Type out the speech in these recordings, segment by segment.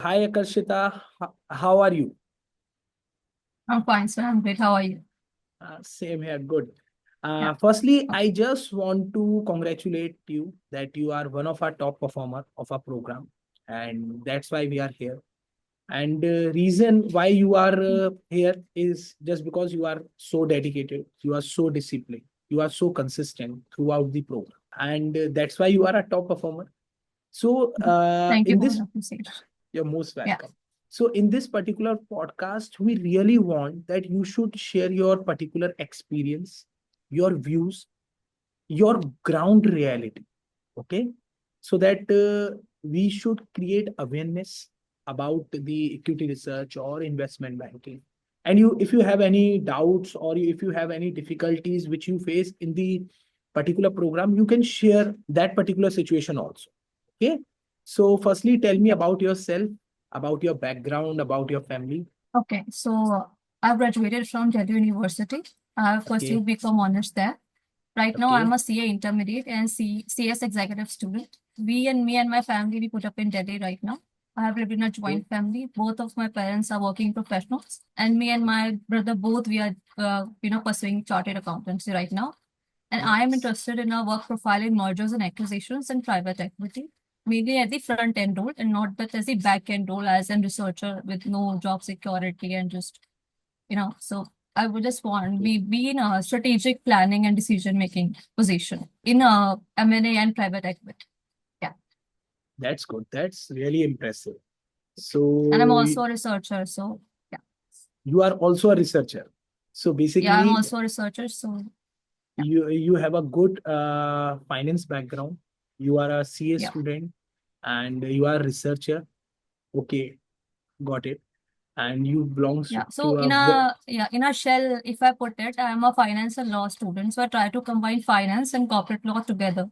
Hi Akarshita, how are you? I'm fine, sir. I'm great. How are you? Same here, good. Yeah. Firstly, Okay. I just want to congratulate you that you are one of our top performer of our program, and that's why we are here. And reason why you are here is just because you are so dedicated, you are so disciplined, you are so consistent throughout the program, and that's why you are a top performer. So, Thank you in for this the appreciation. You're most Yeah. welcome. So, in this particular podcast, we really want that you should share your particular experience, your views, your ground reality. Okay. So that we should create awareness about the equity research or investment banking. And if you have any doubts or if you have any difficulties which you face in the particular program, you can share that particular situation also. Okay. So, firstly, tell me about yourself, about your background, about your family. Okay. So I graduated from Delhi University. I have Okay. pursued BCom honors there. Right now, I'm Okay. a CA intermediate and CS executive student. Me and my family, we put up in Delhi right now. I have lived in a Okay. joint family. Both of my parents are working professionals, and me and my brother both we are, pursuing chartered accountancy right now. And I am Nice. interested in a work profile in mergers and acquisitions and private equity, mainly at the front end role and not that as the back end role as a researcher with no job security and just, so I would just want Okay. we be in a strategic planning and decision making position in a M&A and private equity. Yeah. That's good. That's really impressive. And I'm So, also a researcher. So yeah. you are also a researcher. So Yeah, I'm basically, also a researcher. So yeah. you have a good finance background. You are a CA Yeah. student and you are a researcher. Okay, got it. And you belongs Yeah. So to a in a shell, if I put it, I am a finance and law student. So I try to combine finance and corporate law together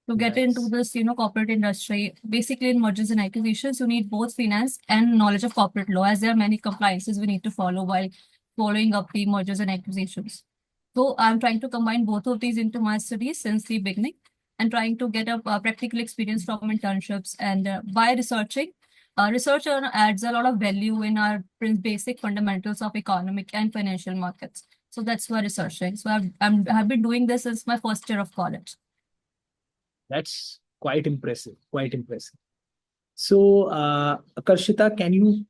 to get into nice. this, corporate industry. Basically, in mergers and acquisitions, you need both finance and knowledge of corporate law, as there are many compliances we need to follow while following up the mergers and acquisitions. So I'm trying to combine both of these into my studies since the beginning and trying to get a practical experience from internships. And by researching, research adds a lot of value in our basic fundamentals of economic and financial markets. So that's why researching. So I've been doing this since my first year of college. That's quite impressive. Quite impressive. So, Karshita, can you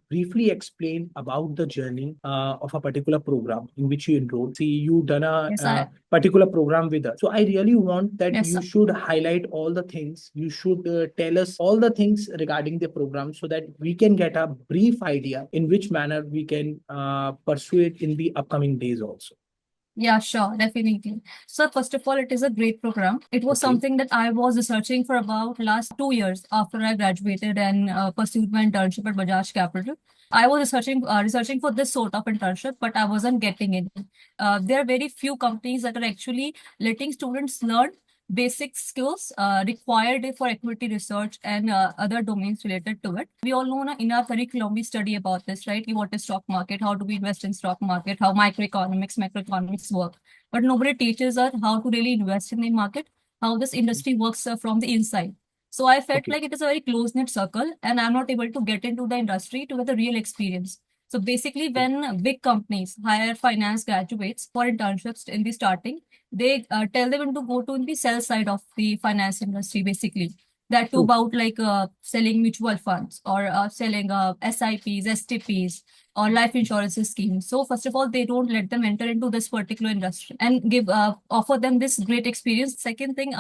briefly explain about the journey of a particular program in which you enrolled? See, you done a Yes, I particular program with us. So, I really want that yes, you should highlight all the things. You should tell us all the things regarding the program so that we can get a brief idea in which manner we can pursue it in the upcoming days also. yeah, sure, definitely. So first of all, it is a great program. It was Okay. something that I was researching for about last 2 years after I graduated and pursued my internship at Bajaj Capital. I was researching for this sort of internship, but I wasn't getting it. There are very few companies that are actually letting students learn basic skills required for equity research and other domains related to it. We all know in our curriculum we study about this, right? What is stock market? How do we invest in stock market? How macroeconomics work? But nobody teaches us how to really invest in the market, how this industry works from the inside. So I felt Okay. like it is a very close knit circle, and I'm not able to get into the industry to get a real experience. So basically, Okay. when big companies hire finance graduates for internships in the starting, they tell them to go to the sell side of the finance industry, basically. That too True. about like selling mutual funds or selling SIPs, STPs, or life insurance schemes. So first of all, they don't let them enter into this particular industry and give offer them this great experience. Second thing,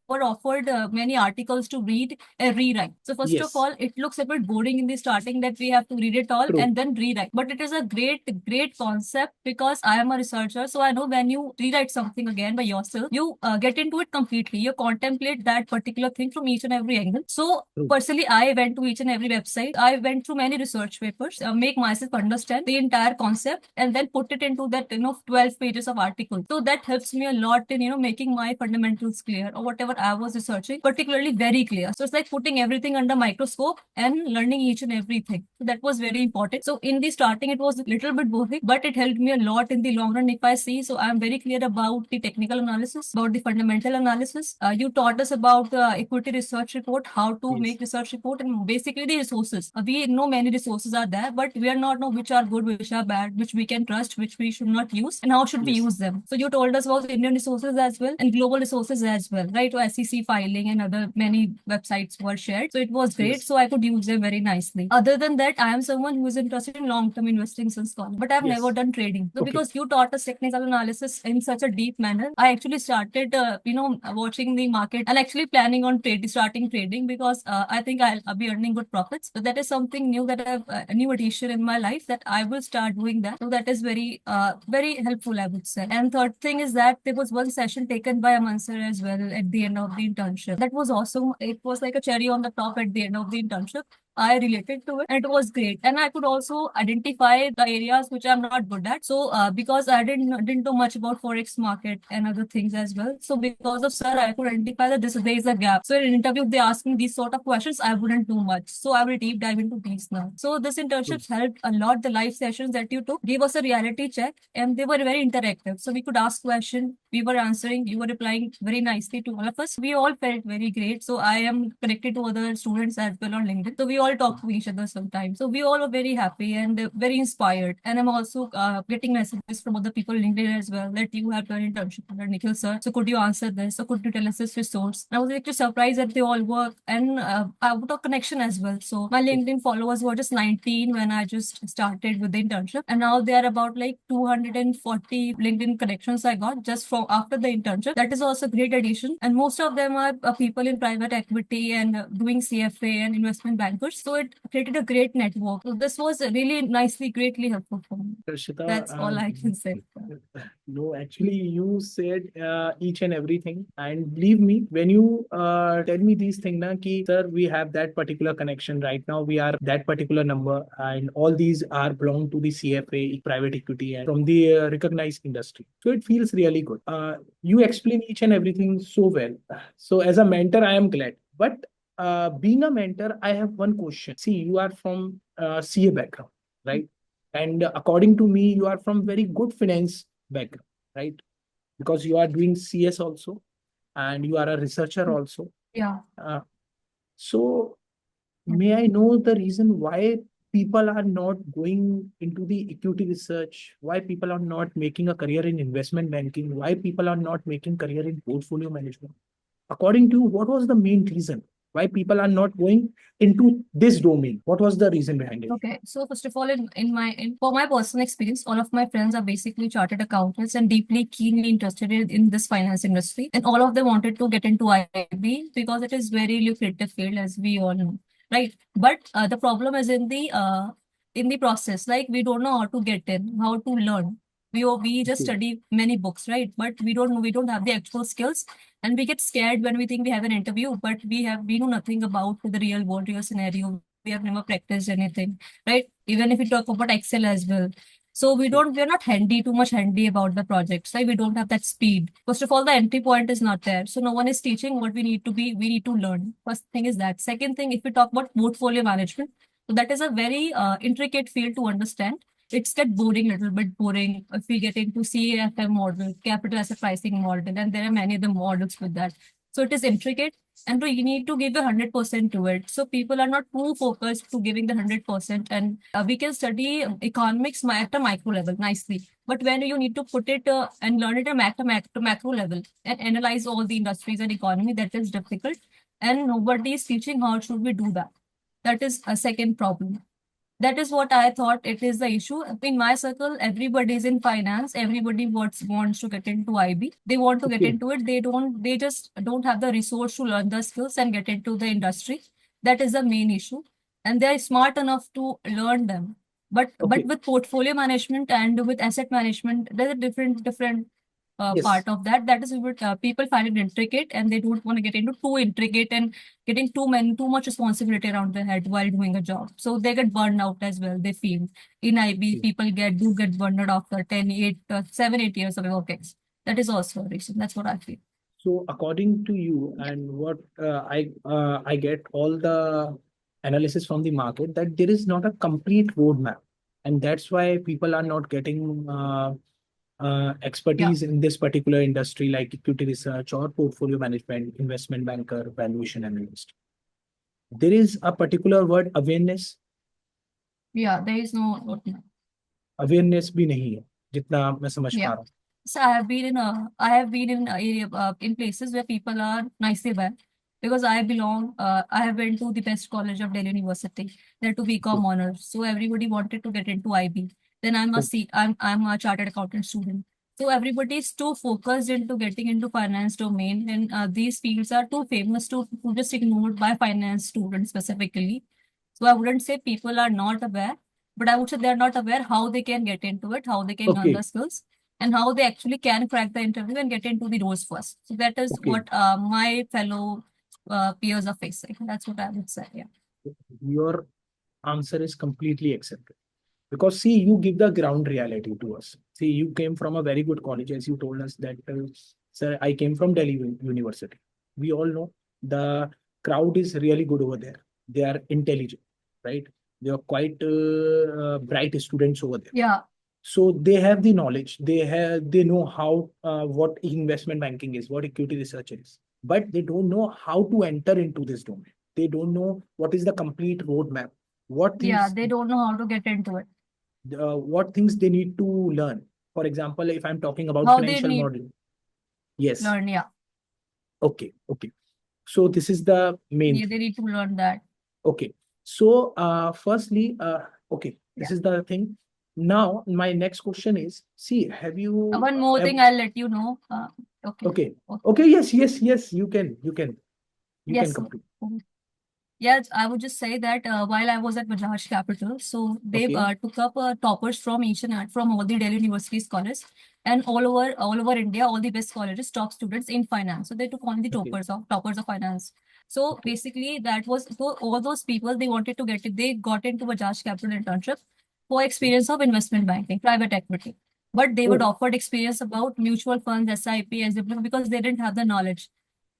were offered many articles to read and rewrite. So first of Yes. all, it looks a bit boring in the starting that we have to read it all True. and then rewrite. But it is a great concept because I am a researcher. So I know when you rewrite something again by yourself, you get into it completely. You contemplate that particular thing from each and every angle. So True. personally, I went to each and every website. I went through many research papers, make myself understand the entire concept, and then put it into that 12 pages of article. So that helps me a lot in making my fundamentals clear or whatever I was researching, particularly very clear. So it's like putting everything under microscope and learning each and everything. So that was very important. So in the starting, it was a little bit boring, but it helped me a lot in the long run. If I see, so I'm very clear about the technical analysis, about the fundamental analysis. You taught us about the equity research report, how to Yes. make research report, and basically the resources. We know many resources are there, but we are not know which are good, which are bad, which we can trust, which we should not use, and how should we Yes. use them. So you told us about Indian resources as well and global resources as well, right? So SEC filing and other many websites were shared. So it was great. Yes. So I could use them very nicely. Other than that, I am someone who is interested in long-term investing since college, but I've Yes. never done trading. So Okay. because you taught us technical analysis in such a deep manner, I actually started, watching the market and actually planning on starting trading because I think I'll be earning good profits. So that is something new that I've a new addition in my life that I will start doing that. So that is very helpful, I would say. And third thing is that there was one session taken by Aman sir as well at the end of the internship. That was awesome. It was like a cherry on the top at the end of the internship. I related to it and it was great. And I could also identify the areas which I'm not good at. So because I didn't know much about forex market and other things as well. So because of sir, I could identify that there is a gap. So in an interview, if they ask me these sort of questions, I wouldn't do much. So I will deep dive into these now. So this internship helped a lot. The live sessions that you took gave us a reality check and they were very interactive. So we could ask questions, we were answering, you were replying very nicely to all of us. We all felt very great. So I am connected to other students as well on LinkedIn. So we all talk to each other sometimes. So we all are very happy and very inspired. And I'm also getting messages from other people on LinkedIn as well that you have done internship under Nikhil sir. So could you answer this? So could you tell us this resource? And I was actually surprised that they all work and out of connection as well. So my LinkedIn followers were just 19 when I just started with the internship. And now they are about like 240 LinkedIn connections I got just from after the internship. That is also a great addition. And most of them are people in private equity and doing CFA and investment bankers. So it created a great network. So this was really nicely, greatly helpful for me. Darshita, That's all I can say. no, actually, you said each and everything. And believe me, when you tell me these things, na, ki, sir, we have that particular connection right now. We are that particular number, and all these are belong to the CFA, private equity, and from the recognized industry. So it feels really good. You explain each and everything so well. So as a mentor, I am glad. But being a mentor, I have one question. See, you are from CA background, right? And according to me, you are from very good finance background, right? Because you are doing CS also, and you are a researcher also. Yeah. So may I know the reason why people are not going into the equity research, why people are not making a career in investment banking, why people are not making career in portfolio management? According to you, what was the main reason why people are not going into this domain? What was the reason behind it? Okay, so first of all, for my personal experience, all of my friends are basically chartered accountants and deeply keenly interested in this finance industry, and all of them wanted to get into IB because it is very lucrative field, as we all know, right? But the problem is in the process, like we don't know how to get in, how to learn. We just study many books, right? But we don't have the actual skills, and we get scared when we think we have an interview, but we know nothing about the real world, real scenario. We have never practiced anything, right? Even if we talk about Excel as well. So we're not too much handy about the projects, right? We don't have that speed. First of all, the entry point is not there. So no one is teaching what we need to learn. First thing is that. Second thing, if we talk about portfolio management, so that is a very intricate field to understand. It's get boring, little bit boring if we get into CAFM model, capital asset pricing model, and there are many other models with that. So it is intricate and you need to give the 100% to it. So people are not too focused to giving the 100%, and we can study economics at a micro level nicely. But when you need to put it and learn it at a macro level and analyze all the industries and economy, that is difficult. And nobody is teaching how should we do that. That is a second problem. That is what I thought it is the issue. In my circle, everybody is in finance. Everybody wants to get into IB. They want to get into it. They just don't have the resource to learn the skills and get into the industry. That is the main issue. And they are smart enough to learn them. But with portfolio management and with asset management, there's a different part of that. That is what people find it intricate and they don't want to get into too intricate and getting too much responsibility around their head while doing a job. So they get burned out as well. They feel in IB, people get burned out after 7, 8 years of working. That is also a reason. That's what I feel. So according to you, and what I get all the analysis from the market, that there is not a complete roadmap, and that's why people are not getting Yeah. expertise in this particular industry, like equity research or portfolio management, investment banker, valuation analyst. There is a particular word, awareness. Yeah, there is no roadmap. Awareness भी नहीं है जितना मैं समझ पा Yeah. रहा हूँ. So I have been in area in places where people are nicely aware because I have been to the best college of Delhi University. There to BCom honors. So everybody wanted to get into IB. Then I'm a chartered accountant student. So everybody is too focused into getting into finance domain, and these fields are too famous to just ignored by finance students specifically. So I wouldn't say people are not aware, but I would say they're not aware how they can get into it, how they can learn Okay, the skills, and how they actually can crack the interview and get into the roles first. So that is okay. what my fellow peers are facing. That's what I would say. Yeah. Your answer is completely accepted. Because see, you give the ground reality to us. See, you came from a very good college, as you told us that, sir, I came from Delhi University. We all know the crowd is really good over there. They are intelligent, right? They are quite bright students over there. Yeah. So they have the knowledge. They know how what investment banking is, what equity research is, but they don't know how to enter into this domain. They don't know what is the complete roadmap, what Yeah. things They don't know how to get into it. what things they need to learn. For example, if I'm talking about How they financial need modeling, yes, learn. Yeah. okay, okay. So this is the main Yeah. thing. They need to learn that. Okay. So firstly, okay, this Yeah. is the thing. Now, my next question is, see, have you One more thing I'll let you know. Okay. okay, Okay. okay, yes, you can Yes. complete. Yes, I would just say that while I was at Bajaj Capital, so they Okay, took up toppers from each and from all the Delhi University's colleges and all over India, all the best colleges, top students in finance. So they took on the okay, toppers of finance. So okay, basically, that was so all those people they wanted to get it. They got into Bajaj Capital internship for okay. experience of investment banking, private equity, but they were Oh, offered experience about mutual funds, SIP, SIP because they didn't have the knowledge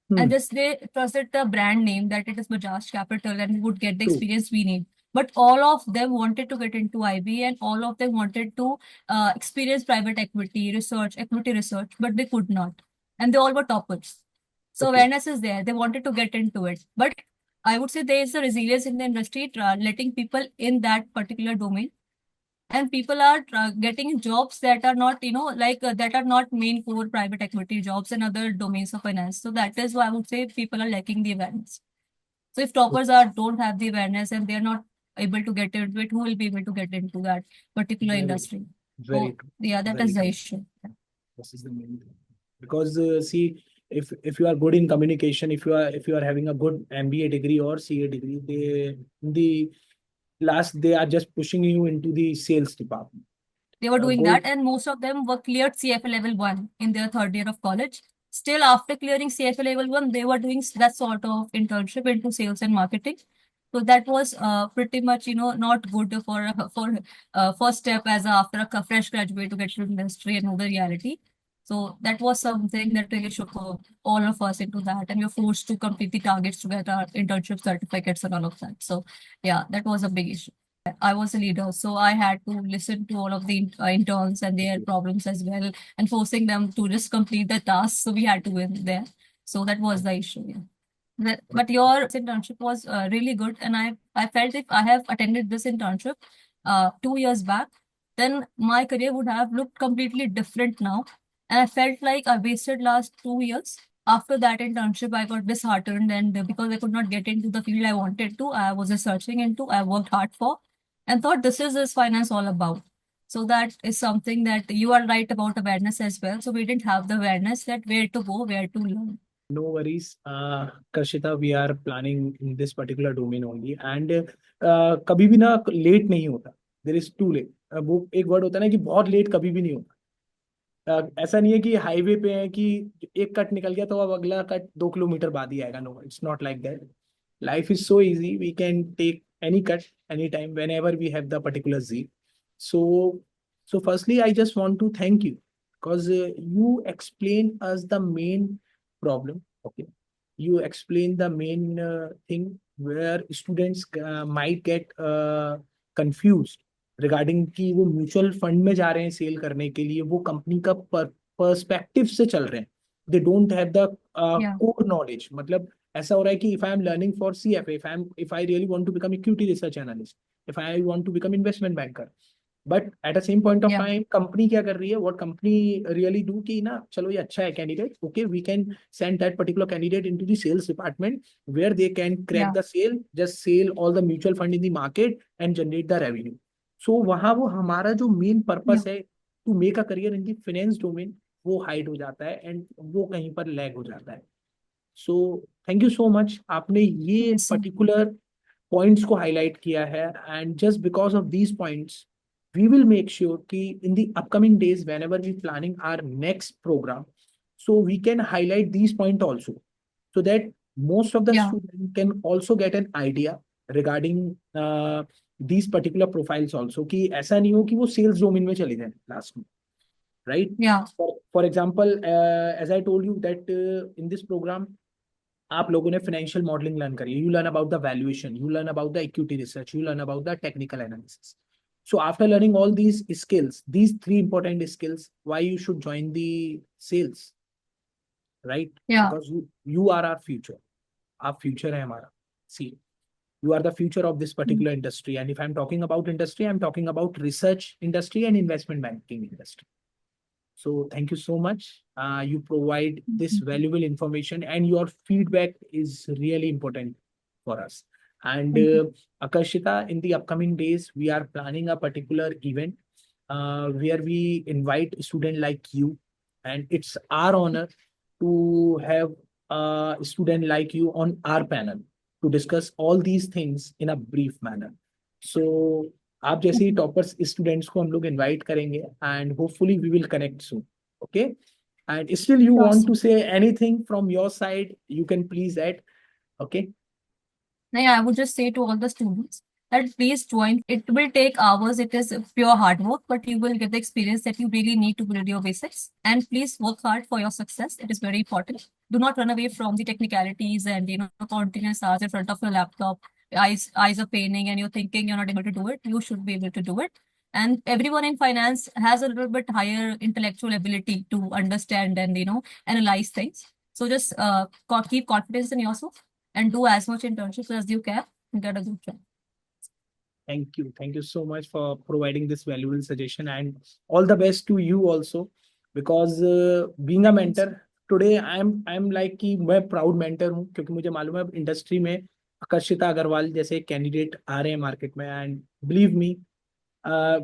and hmm, just they trusted the brand name that it is Bajaj Capital and we would get the true. experience we need. But all of them wanted to get into IB and all of them wanted to experience private equity research, but they could not. And they all were toppers. So Okay, awareness is there. They wanted to get into it. But I would say there is a resilience in the industry, letting people in that particular domain and people are getting jobs that are not that are not main core private equity jobs and other domains of finance. So that is why I would say people are lacking the awareness. So if toppers okay. are don't have the awareness and they're not able to get into it, who will be able to get into that particular Very, industry? very So true. yeah, that is Very the true. issue. This is the main thing. Because see, if you are good in communication, if you are having a good MBA degree or CA degree, they in the last they are just pushing you into the sales department. They were doing Go that, and most of them were cleared CFA level 1 in their third year of college. Still, after clearing CFA level 1, they were doing that sort of internship into sales and marketing. So that was pretty much, not good for first step as after a fresh graduate to get to the industry and know the reality. So that was something that really shook all of us into that, and we were forced to complete the targets to get our internship certificates and all of that. So yeah, that was a big issue. I was a leader, so I had to listen to all of the interns and their problems as well, and forcing them to just complete the task. So we had to win there. So that was the issue. Yeah. But your internship was really good, and I felt if I have attended this internship 2 years back, then my career would have looked completely different now. And I felt like I wasted last 2 years. After that internship, I got disheartened, and because I could not get into the field I wanted to, I was searching into, I worked hard for, and thought this is finance all about. So that is something that you are right about awareness as well. So we didn't have the awareness that where to go, where to learn. No worries, Karshita. We are planning in this particular domain only, and कभी भी ना late नहीं होता. There is too late. वो एक word होता है ना कि बहुत लेट कभी भी नहीं होता. ऐसा नहीं है कि हाईवे पे है कि एक कट निकल गया तो अब अगला कट 2 किलोमीटर बाद ही आएगा. No, it's not like that. Life is so easy. We can take any cut anytime whenever we have the particular Z. So, so firstly, I just want to thank you because you explained us the main problem. Okay, you explain the main thing where students might get confused regarding कि वो mutual fund में जा रहे हैं cell करने के लिए, वो कंपनी का पर्सपेक्टिव से चल रहे हैं, they don't have the Yeah. Core knowledge. मतलब ऐसा हो रहा है कि if I am learning for CFA, if I really want to become equity research analyst, if I want to become investment banker, but at the same point of Yeah. Time company क्या कर रही है, what company really do कि ना चलो ये अच्छा है candidate, okay we can send that particular candidate into the sales department where they can crack Yeah. The sell, just sell all the mutual fund in the market and generate the revenue. So वहां वो हमारा जो main Yeah. Purpose है to make a career in the finance domain, वो hide हो जाता है and वो कहीं पर लैग हो जाता है. So thank you so much, आपने ये Yes, sir. पर्टिकुलर पॉइंट्स को हाईलाइट किया है. And just because of these points we will make sure कि in the upcoming days whenever we planning our next program, so we can highlight these points also, so that most of the Yeah. students can also get an idea regarding these particular profiles also, कि ऐसा नहीं हो कि वो sales domain में चले जाए last में, right? Yeah. For example, as I told you that in this program आप लोगों ने फाइनेंशियल मॉडलिंग लर्न करी, you learn about the valuation, you learn about the equity research, you learn about the technical analysis. So after learning all these skills, these three important skills, why you should join the sales, right? Yeah. Because you are our future. Our future है हमारा. See, you are the future of this particular industry. And if I'm talking about industry, I'm talking about research industry and investment banking industry. So thank you so much. You provide this valuable information and your feedback is really important for us. And Thank you. Akarshita, in the upcoming days, we are planning a particular event where we invite a student like you. And it's our honor to have a student like you on our panel to discuss all these things in a brief manner. So आप जैसे ही toppers students को हम लोग invite करेंगे and hopefully we will connect soon. Okay, and still you Sure, want sir. To say anything from your side, you can please add. Okay, No, I would just say to all the students that please join. It will take hours. It is pure hard work, but you will get the experience that you really need to build your basics. And please work hard for your success. It is very important. Do not run away from the technicalities and continuous hours in front of your laptop. Eyes are paining, and you're thinking you're not able to do it. You should be able to do it. And everyone in finance has a little bit higher intellectual ability to understand and analyze things. So just keep confidence in yourself and do as much internships as you can and get a good job. thank you so much for providing this valuable suggestion and all the best to you also, because being a mentor today I'm like कि मैं proud mentor हूँ, क्योंकि मुझे मालूम है industry में आकर्षिता अग्रवाल जैसे candidate आ रहे हैं मार्केट में. एंड बिलीव मी,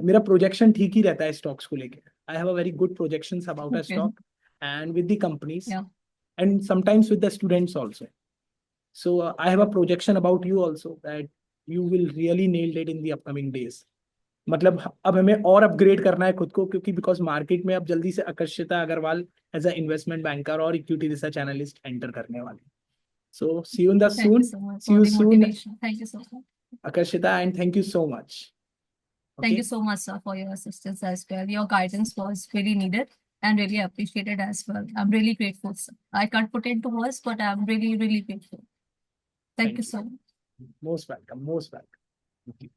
मेरा प्रोजेक्शन ठीक ही रहता है स्टॉक्स को लेके. I have a very good projections about a Okay. Stock and with the companies Yeah. And sometimes with the students also. So I have a projection about you also that you will really nail it in the upcoming days. मतलब अब हमें और upgrade करना है खुद को, क्योंकि because market में अब जल्दी से Akarshita Agarwal as a investment banker और इक्विटी रिसर्च एनालिस्ट एंटर करने वाले. So see you in the Thank you soon, so much see for you the soon motivation. Thank you so much. Akarshita, and thank you so much. Thank Okay, you so much, sir, for your assistance as well. Your guidance was really needed and really appreciated as well. I'm really grateful, sir. I can't put into words, but I'm really, really grateful. Thank you so much. most welcome, most welcome. Okay.